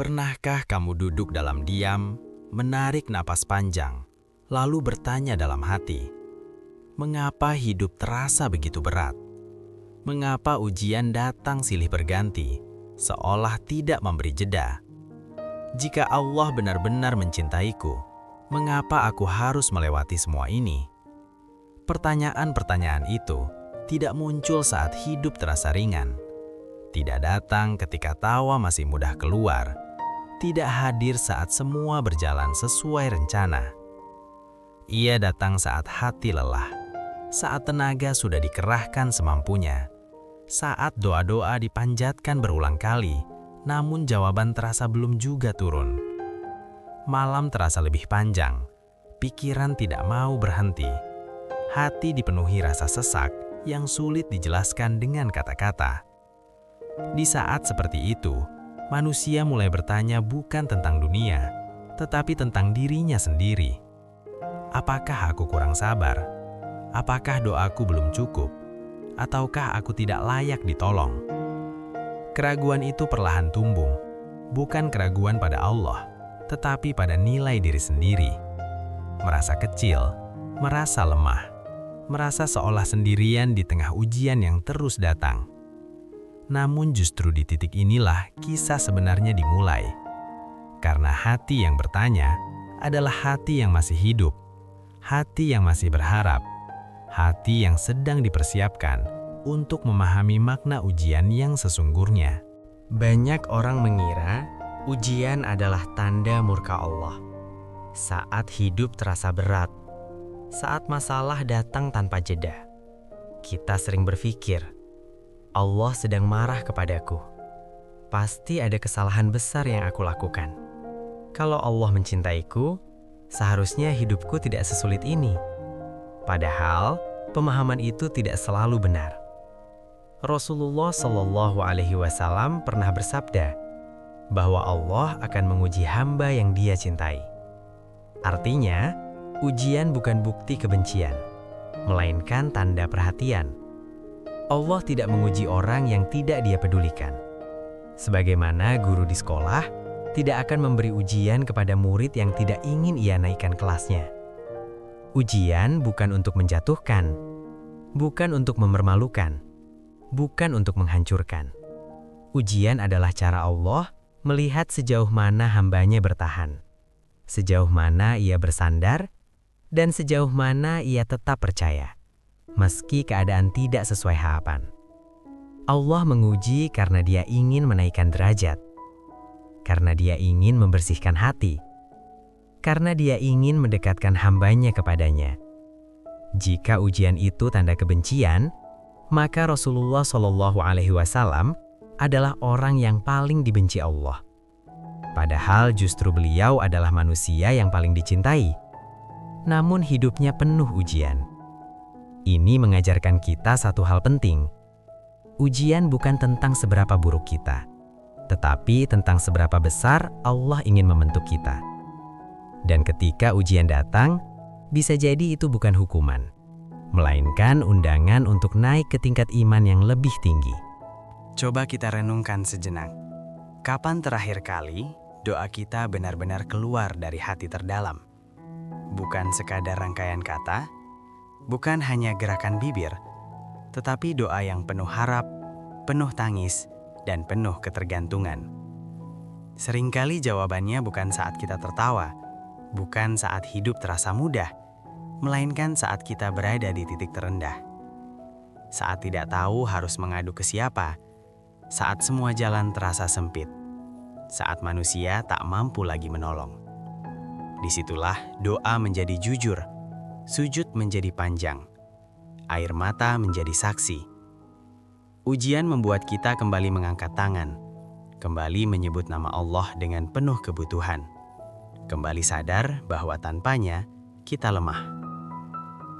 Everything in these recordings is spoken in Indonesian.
Pernahkah kamu duduk dalam diam, menarik napas panjang, lalu bertanya dalam hati, mengapa hidup terasa begitu berat? Mengapa ujian datang silih berganti, seolah tidak memberi jeda? Jika Allah benar-benar mencintaiku, mengapa aku harus melewati semua ini? Pertanyaan-pertanyaan itu tidak muncul saat hidup terasa ringan, tidak datang ketika tawa masih mudah keluar, tidak hadir saat semua berjalan sesuai rencana. Ia datang saat hati lelah, saat tenaga sudah dikerahkan semampunya, saat doa-doa dipanjatkan berulang kali, namun jawaban terasa belum juga turun. Malam terasa lebih panjang, pikiran tidak mau berhenti, hati dipenuhi rasa sesak yang sulit dijelaskan dengan kata-kata. Di saat seperti itu, manusia mulai bertanya bukan tentang dunia, tetapi tentang dirinya sendiri. Apakah aku kurang sabar? Apakah doaku belum cukup? Ataukah aku tidak layak ditolong? Keraguan itu perlahan tumbuh, bukan keraguan pada Allah, tetapi pada nilai diri sendiri. Merasa kecil, merasa lemah, merasa seolah sendirian di tengah ujian yang terus datang. Namun justru di titik inilah kisah sebenarnya dimulai. Karena hati yang bertanya adalah hati yang masih hidup, hati yang masih berharap, hati yang sedang dipersiapkan untuk memahami makna ujian yang sesungguhnya. Banyak orang mengira ujian adalah tanda murka Allah. Saat hidup terasa berat, saat masalah datang tanpa jeda, kita sering berpikir, Allah sedang marah kepadaku. Pasti ada kesalahan besar yang aku lakukan. Kalau Allah mencintaiku, seharusnya hidupku tidak sesulit ini. Padahal, pemahaman itu tidak selalu benar. Rasulullah Shallallahu Alaihi Wasallam pernah bersabda bahwa Allah akan menguji hamba yang Dia cintai. Artinya, ujian bukan bukti kebencian, melainkan tanda perhatian. Allah tidak menguji orang yang tidak Dia pedulikan. Sebagaimana guru di sekolah tidak akan memberi ujian kepada murid yang tidak ingin ia naikkan kelasnya. Ujian bukan untuk menjatuhkan, bukan untuk mempermalukan, bukan untuk menghancurkan. Ujian adalah cara Allah melihat sejauh mana hambanya bertahan, sejauh mana ia bersandar, dan sejauh mana ia tetap percaya, meski keadaan tidak sesuai harapan. Allah menguji karena Dia ingin menaikkan derajat, karena Dia ingin membersihkan hati, karena Dia ingin mendekatkan hambanya kepadanya. Jika ujian itu tanda kebencian, maka Rasulullah Shallallahu Alaihi Wasallam adalah orang yang paling dibenci Allah. Padahal justru beliau adalah manusia yang paling dicintai. Namun hidupnya penuh ujian. Ini mengajarkan kita satu hal penting. Ujian bukan tentang seberapa buruk kita, tetapi tentang seberapa besar Allah ingin membentuk kita. Dan ketika ujian datang, bisa jadi itu bukan hukuman, melainkan undangan untuk naik ke tingkat iman yang lebih tinggi. Coba kita renungkan sejenak. Kapan terakhir kali doa kita benar-benar keluar dari hati terdalam? Bukan sekadar rangkaian kata, bukan hanya gerakan bibir, tetapi doa yang penuh harap, penuh tangis, dan penuh ketergantungan. Seringkali jawabannya bukan saat kita tertawa, bukan saat hidup terasa mudah, melainkan saat kita berada di titik terendah. Saat tidak tahu harus mengadu ke siapa, saat semua jalan terasa sempit, saat manusia tak mampu lagi menolong. Disitulah doa menjadi jujur, sujud menjadi panjang, air mata menjadi saksi. Ujian membuat kita kembali mengangkat tangan, kembali menyebut nama Allah dengan penuh kebutuhan, kembali sadar bahwa tanpanya kita lemah.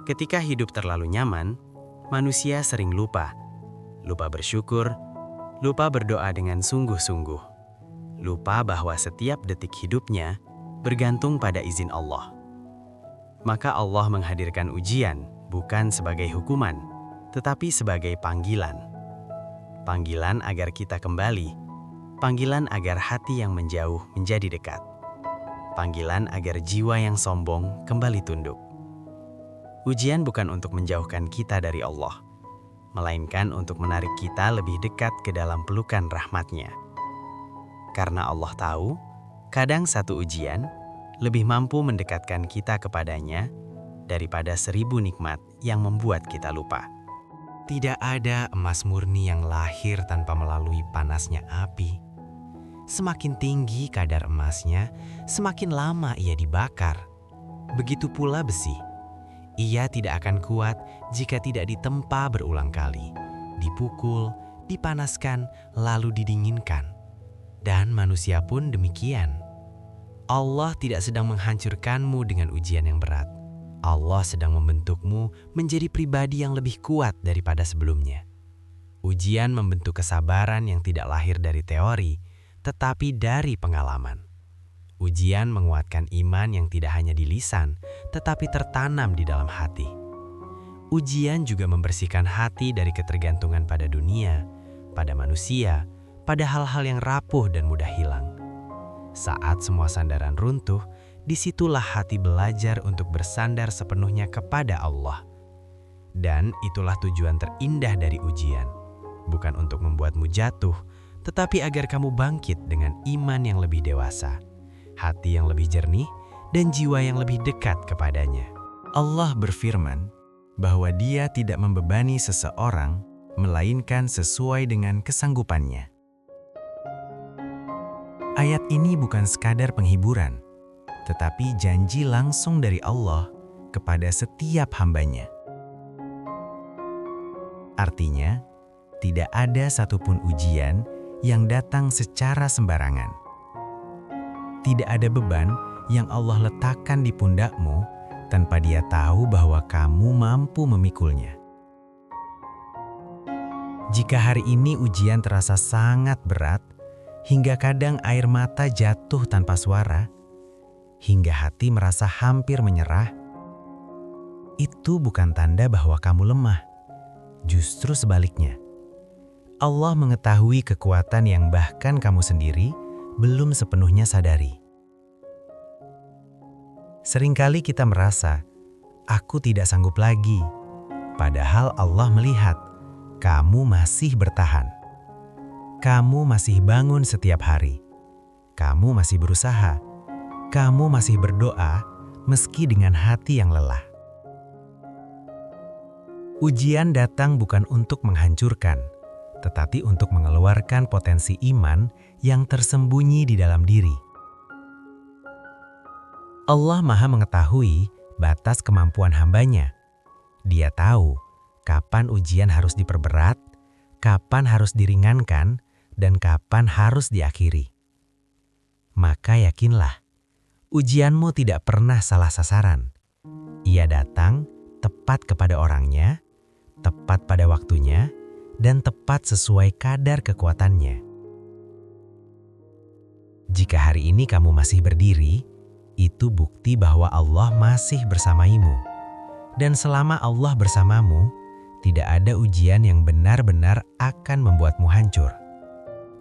Ketika hidup terlalu nyaman, manusia sering lupa bersyukur, lupa berdoa dengan sungguh-sungguh, lupa bahwa setiap detik hidupnya bergantung pada izin Allah. Maka Allah menghadirkan ujian bukan sebagai hukuman, tetapi sebagai panggilan. Panggilan agar kita kembali, Panggilan agar hati yang menjauh menjadi dekat. Panggilan agar jiwa yang sombong kembali tunduk. Ujian bukan untuk menjauhkan kita dari Allah, melainkan untuk menarik kita lebih dekat ke dalam pelukan rahmat-Nya. Karena Allah tahu, kadang satu ujian lebih mampu mendekatkan kita kepadanya daripada 1000 nikmat yang membuat kita lupa. Tidak ada emas murni yang lahir tanpa melalui panasnya api. Semakin tinggi kadar emasnya, semakin lama ia dibakar. Begitu pula besi. Ia tidak akan kuat jika tidak ditempa berulang kali, dipukul, dipanaskan, lalu didinginkan. Dan manusia pun demikian. Allah tidak sedang menghancurkanmu dengan ujian yang berat. Allah sedang membentukmu menjadi pribadi yang lebih kuat daripada sebelumnya. Ujian membentuk kesabaran yang tidak lahir dari teori, tetapi dari pengalaman. Ujian menguatkan iman yang tidak hanya di lisan, tetapi tertanam di dalam hati. Ujian juga membersihkan hati dari ketergantungan pada dunia, pada manusia, pada hal-hal yang rapuh dan mudah hilang. Saat semua sandaran runtuh, disitulah hati belajar untuk bersandar sepenuhnya kepada Allah. Dan itulah tujuan terindah dari ujian. Bukan untuk membuatmu jatuh, tetapi agar kamu bangkit dengan iman yang lebih dewasa, hati yang lebih jernih, dan jiwa yang lebih dekat kepadanya. Allah berfirman bahwa Dia tidak membebani seseorang, melainkan sesuai dengan kesanggupannya. Ayat ini bukan sekadar penghiburan, tetapi janji langsung dari Allah kepada setiap hambanya. Artinya, tidak ada satupun ujian yang datang secara sembarangan. Tidak ada beban yang Allah letakkan di pundakmu tanpa Dia tahu bahwa kamu mampu memikulnya. Jika hari ini ujian terasa sangat berat, hingga kadang air mata jatuh tanpa suara, hingga hati merasa hampir menyerah, itu bukan tanda bahwa kamu lemah. Justru sebaliknya. Allah mengetahui kekuatan yang bahkan kamu sendiri belum sepenuhnya sadari. Seringkali kita merasa, aku tidak sanggup lagi. Padahal Allah melihat, kamu masih bertahan. Kamu masih bangun setiap hari. Kamu masih berusaha. Kamu masih berdoa meski dengan hati yang lelah. Ujian datang bukan untuk menghancurkan, tetapi untuk mengeluarkan potensi iman yang tersembunyi di dalam diri. Allah Maha mengetahui batas kemampuan hambanya. Dia tahu kapan ujian harus diperberat, kapan harus diringankan, dan kapan harus diakhiri. Maka yakinlah, ujianmu tidak pernah salah sasaran. Ia datang tepat kepada orangnya, tepat pada waktunya, dan tepat sesuai kadar kekuatannya. Jika hari ini kamu masih berdiri, itu bukti bahwa Allah masih bersamamu. Dan selama Allah bersamamu, tidak ada ujian yang benar-benar akan membuatmu hancur.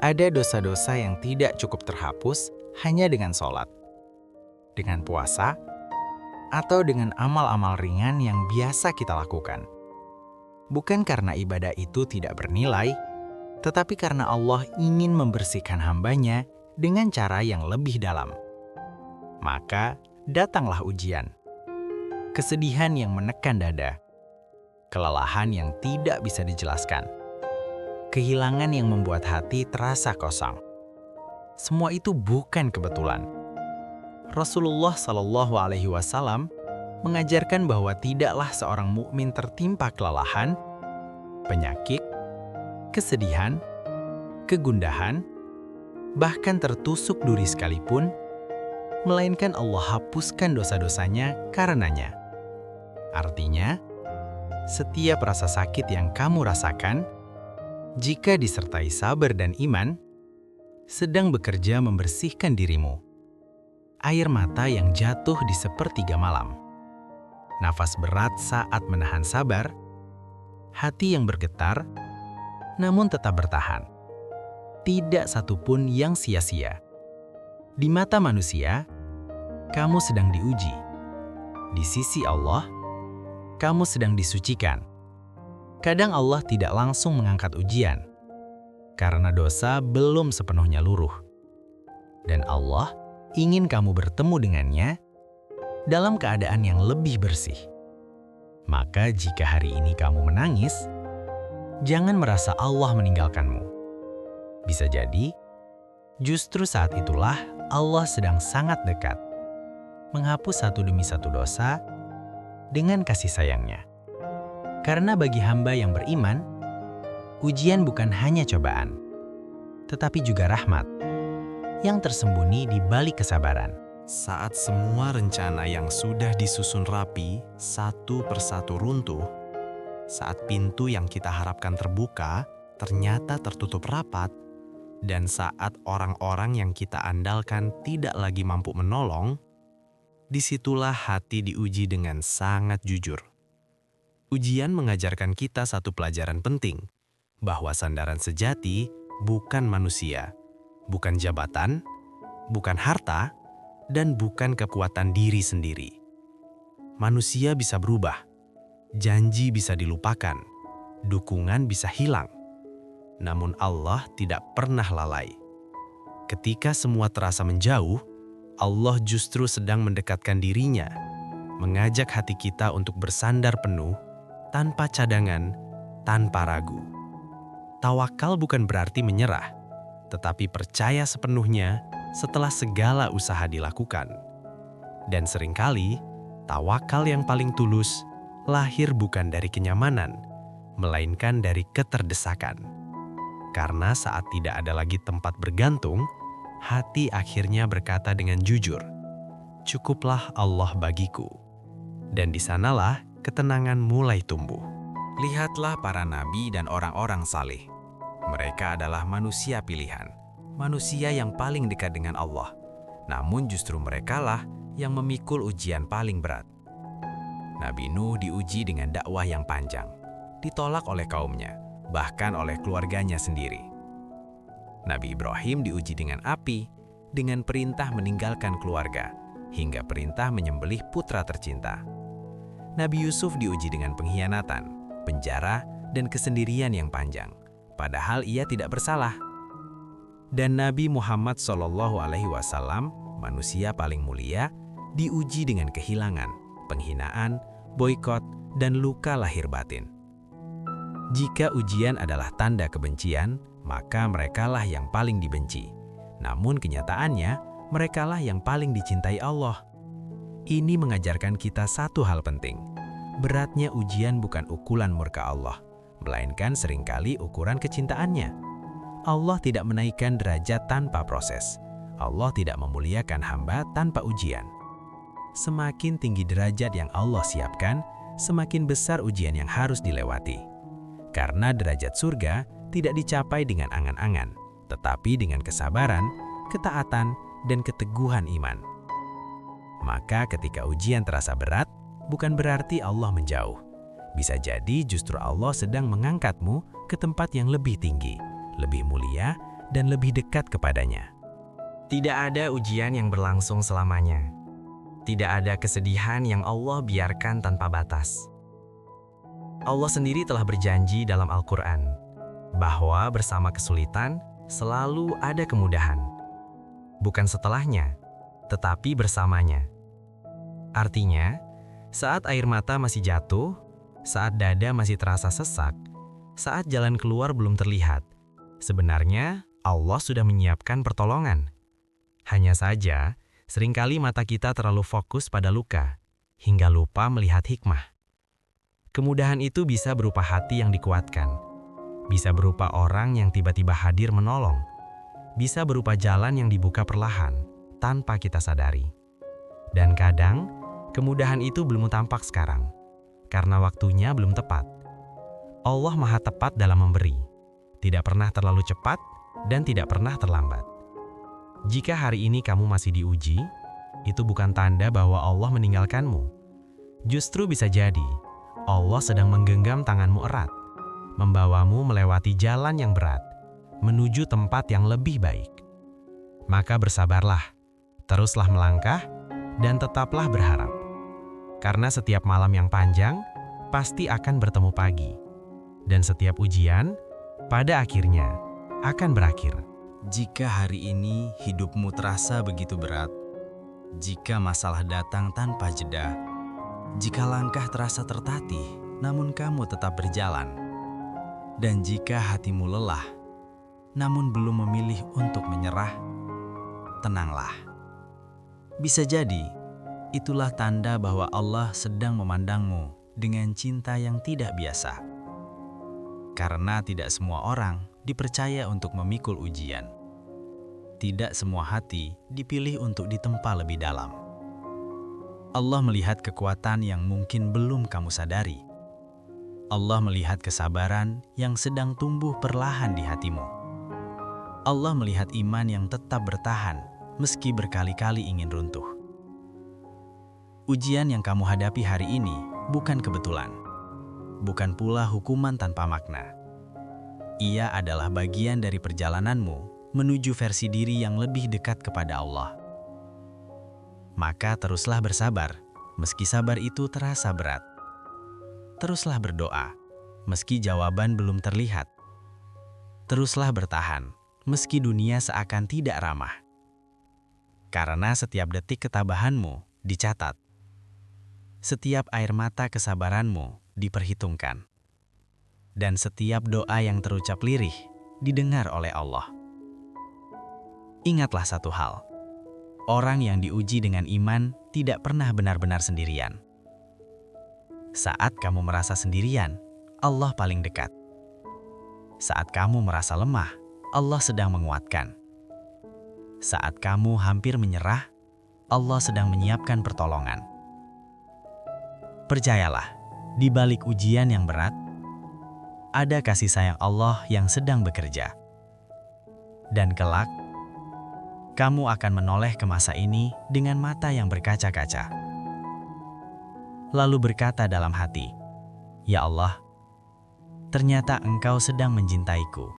Ada dosa-dosa yang tidak cukup terhapus hanya dengan sholat, dengan puasa, atau dengan amal-amal ringan yang biasa kita lakukan. Bukan karena ibadah itu tidak bernilai, tetapi karena Allah ingin membersihkan hambanya dengan cara yang lebih dalam. Maka datanglah ujian, kesedihan yang menekan dada, kelelahan yang tidak bisa dijelaskan, kehilangan yang membuat hati terasa kosong. Semua itu bukan kebetulan. Rasulullah SAW mengajarkan bahwa tidaklah seorang mukmin tertimpa kelelahan, penyakit, kesedihan, kegundahan, bahkan tertusuk duri sekalipun, melainkan Allah hapuskan dosa-dosanya karenanya. Artinya, setiap rasa sakit yang kamu rasakan, jika disertai sabar dan iman, sedang bekerja membersihkan dirimu. Air mata yang jatuh di sepertiga malam, nafas berat saat menahan sabar, hati yang bergetar, namun tetap bertahan. tidak satupun yang sia-sia. Di mata manusia, kamu sedang diuji. Di sisi Allah, kamu sedang disucikan. Kadang Allah tidak langsung mengangkat ujian, karena dosa belum sepenuhnya luruh. Dan Allah ingin kamu bertemu dengannya dalam keadaan yang lebih bersih. Maka jika hari ini kamu menangis, jangan merasa Allah meninggalkanmu. Bisa jadi, justru saat itulah Allah sedang sangat dekat, menghapus satu demi satu dosa dengan kasih sayangnya. Karena bagi hamba yang beriman, ujian bukan hanya cobaan, tetapi juga rahmat yang tersembunyi di balik kesabaran. Saat semua rencana yang sudah disusun rapi satu persatu runtuh, saat pintu yang kita harapkan terbuka ternyata tertutup rapat, dan saat orang-orang yang kita andalkan tidak lagi mampu menolong, disitulah hati diuji dengan sangat jujur. Ujian mengajarkan kita satu pelajaran penting, bahwa sandaran sejati bukan manusia, bukan jabatan, bukan harta, dan bukan kekuatan diri sendiri. Manusia bisa berubah, janji bisa dilupakan, dukungan bisa hilang. Namun Allah tidak pernah lalai. Ketika semua terasa menjauh, Allah justru sedang mendekatkan dirinya, mengajak hati kita untuk bersandar penuh, tanpa cadangan, tanpa ragu. Tawakal bukan berarti menyerah, tetapi percaya sepenuhnya setelah segala usaha dilakukan. Dan seringkali, tawakal yang paling tulus lahir bukan dari kenyamanan, melainkan dari keterdesakan. Karena saat tidak ada lagi tempat bergantung, hati akhirnya berkata dengan jujur, "Cukuplah Allah bagiku." Dan di sanalah ketenangan mulai tumbuh. Lihatlah para nabi dan orang-orang saleh. Mereka adalah manusia pilihan, manusia yang paling dekat dengan Allah. Namun justru merekalah yang memikul ujian paling berat. Nabi Nuh diuji dengan dakwah yang panjang, ditolak oleh kaumnya, bahkan oleh keluarganya sendiri. Nabi Ibrahim diuji dengan api, dengan perintah meninggalkan keluarga, hingga perintah menyembelih putra tercinta. Nabi Yusuf diuji dengan pengkhianatan, penjara, dan kesendirian yang panjang, padahal ia tidak bersalah. Dan Nabi Muhammad SAW, manusia paling mulia, diuji dengan kehilangan, penghinaan, boikot, dan luka lahir batin. Jika ujian adalah tanda kebencian, maka merekalah yang paling dibenci. Namun kenyataannya, merekalah yang paling dicintai Allah. Ini mengajarkan kita satu hal penting. Beratnya ujian bukan ukuran murka Allah, melainkan seringkali ukuran kecintaannya. Allah tidak menaikkan derajat tanpa proses. Allah tidak memuliakan hamba tanpa ujian. Semakin tinggi derajat yang Allah siapkan, semakin besar ujian yang harus dilewati. Karena derajat surga tidak dicapai dengan angan-angan, tetapi dengan kesabaran, ketaatan, dan keteguhan iman. Maka ketika ujian terasa berat, bukan berarti Allah menjauh. Bisa jadi justru Allah sedang mengangkatmu ke tempat yang lebih tinggi, lebih mulia, dan lebih dekat kepadanya. Tidak ada ujian yang berlangsung selamanya. Tidak ada kesedihan yang Allah biarkan tanpa batas. Allah sendiri telah berjanji dalam Al-Quran bahwa bersama kesulitan selalu ada kemudahan. Bukan setelahnya, tetapi bersamanya. Artinya, saat air mata masih jatuh, saat dada masih terasa sesak, saat jalan keluar belum terlihat, sebenarnya Allah sudah menyiapkan pertolongan. Hanya saja, seringkali mata kita terlalu fokus pada luka, hingga lupa melihat hikmah. Kemudahan itu bisa berupa hati yang dikuatkan, bisa berupa orang yang tiba-tiba hadir menolong, bisa berupa jalan yang dibuka perlahan, tanpa kita sadari. Dan kadang, kemudahan itu belum tampak sekarang, karena waktunya belum tepat. Allah Maha tepat dalam memberi, tidak pernah terlalu cepat dan tidak pernah terlambat. Jika hari ini kamu masih diuji, itu bukan tanda bahwa Allah meninggalkanmu. Justru bisa jadi, Allah sedang menggenggam tanganmu erat, membawamu melewati jalan yang berat, menuju tempat yang lebih baik. Maka bersabarlah, teruslah melangkah, dan tetaplah berharap. Karena setiap malam yang panjang pasti akan bertemu pagi. Dan setiap ujian pada akhirnya akan berakhir. Jika hari ini hidupmu terasa begitu berat, jika masalah datang tanpa jeda, jika langkah terasa tertatih, namun kamu tetap berjalan, dan jika hatimu lelah, namun belum memilih untuk menyerah, tenanglah. Bisa jadi, itulah tanda bahwa Allah sedang memandangmu dengan cinta yang tidak biasa. Karena tidak semua orang dipercaya untuk memikul ujian. Tidak semua hati dipilih untuk ditempa lebih dalam. Allah melihat kekuatan yang mungkin belum kamu sadari. Allah melihat kesabaran yang sedang tumbuh perlahan di hatimu. Allah melihat iman yang tetap bertahan meski berkali-kali ingin runtuh. Ujian yang kamu hadapi hari ini bukan kebetulan. Bukan pula hukuman tanpa makna. Ia adalah bagian dari perjalananmu menuju versi diri yang lebih dekat kepada Allah. Maka teruslah bersabar, meski sabar itu terasa berat. Teruslah berdoa, meski jawaban belum terlihat. Teruslah bertahan, meski dunia seakan tidak ramah. Karena setiap detik ketabahanmu dicatat. Setiap air mata kesabaranmu diperhitungkan. Dan setiap doa yang terucap lirih didengar oleh Allah. Ingatlah satu hal. Orang yang diuji dengan iman tidak pernah benar-benar sendirian. Saat kamu merasa sendirian, Allah paling dekat. Saat kamu merasa lemah, Allah sedang menguatkan. Saat kamu hampir menyerah, Allah sedang menyiapkan pertolongan. Percayalah, di balik ujian yang berat, ada kasih sayang Allah yang sedang bekerja. Dan kelak, kamu akan menoleh ke masa ini dengan mata yang berkaca-kaca. Lalu berkata dalam hati, "Ya Allah, ternyata Engkau sedang menjintaiku.